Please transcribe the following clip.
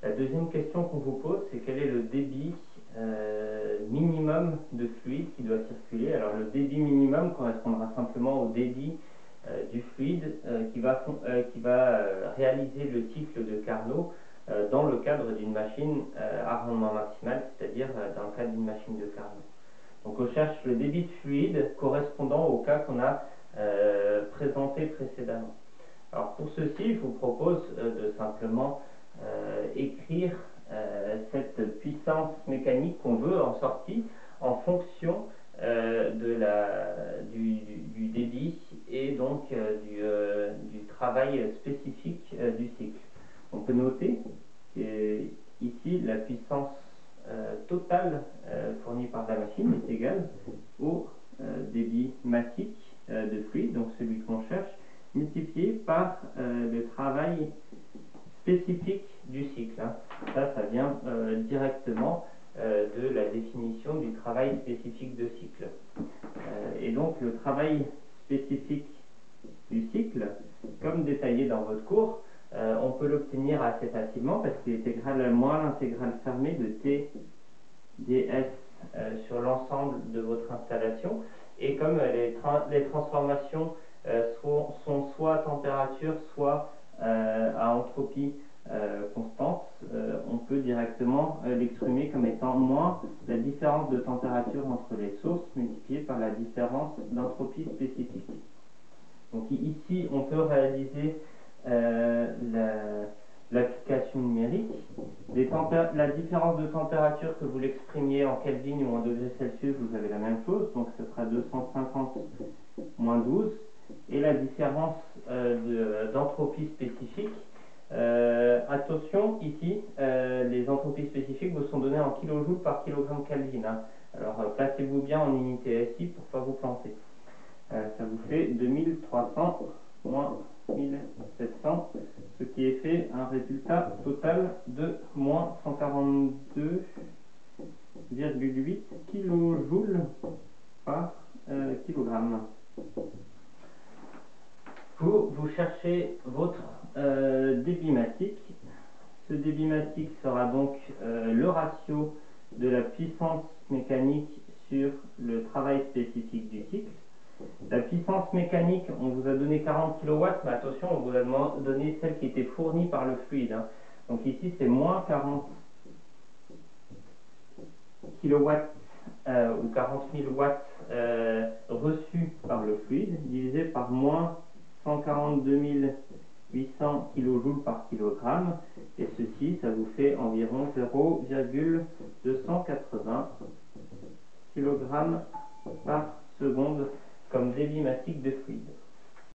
La deuxième question qu'on vous pose, c'est quel est le débit minimum de fluide qui doit circuler. Alors le débit minimum correspondra simplement au débit du fluide qui va réaliser le cycle de Carnot dans le cadre d'une machine à rendement maximal, c'est-à-dire dans le cadre d'une machine de Carnot. Donc on cherche le débit de fluide correspondant au cas qu'on a présenté précédemment. Alors pour ceci, je vous propose de simplement écrire cette puissance mécanique qu'on veut en sortie en fonction du débit et donc du travail spécifique du cycle. On peut noter qu'ici la puissance totale fournie par la machine est égale au débit massique de fluide, donc celui qu'on cherche, multiplié par le travail spécifique du cycle. Ça vient directement de la définition du travail spécifique de cycle. Et donc le travail spécifique du cycle, comme détaillé dans votre cours, on peut l'obtenir assez facilement parce qu'il est égal à moins l'intégrale fermée de T ds sur l'ensemble de votre installation. Et comme les transformations sont soit à température, soit à entropie constante, on peut directement l'exprimer comme étant moins la différence de température entre les sources multipliée par la différence d'entropie spécifique. Donc ici, on peut réaliser l'application numérique. La différence de température, que vous l'exprimiez en Kelvin ou en degrés Celsius, vous avez la même chose, donc ce sera 250 moins 12. Et la différence d'entropie spécifique, attention, ici, les entropies spécifiques vous sont données en kilojoules par kilogramme Kelvin. Alors placez-vous bien en unité SI pour ne pas vous planter. Ça vous fait 2300 moins 1700, ce qui est fait un résultat total de moins 142,8 kJ par kilogramme. Vous cherchez votre débit massique. Ce débit massique sera donc le ratio de la puissance mécanique sur le travail spécifique du cycle. La puissance mécanique, on vous a donné 40 kW, mais attention, on vous a donné celle qui était fournie par le fluide. Donc ici, c'est moins 40 kW ou 40 000 watts reçus par le fluide, divisé par moins 142 800 kJ par kilogramme, et ceci, ça vous fait environ 0,280 kg par seconde comme débit massique de fluide.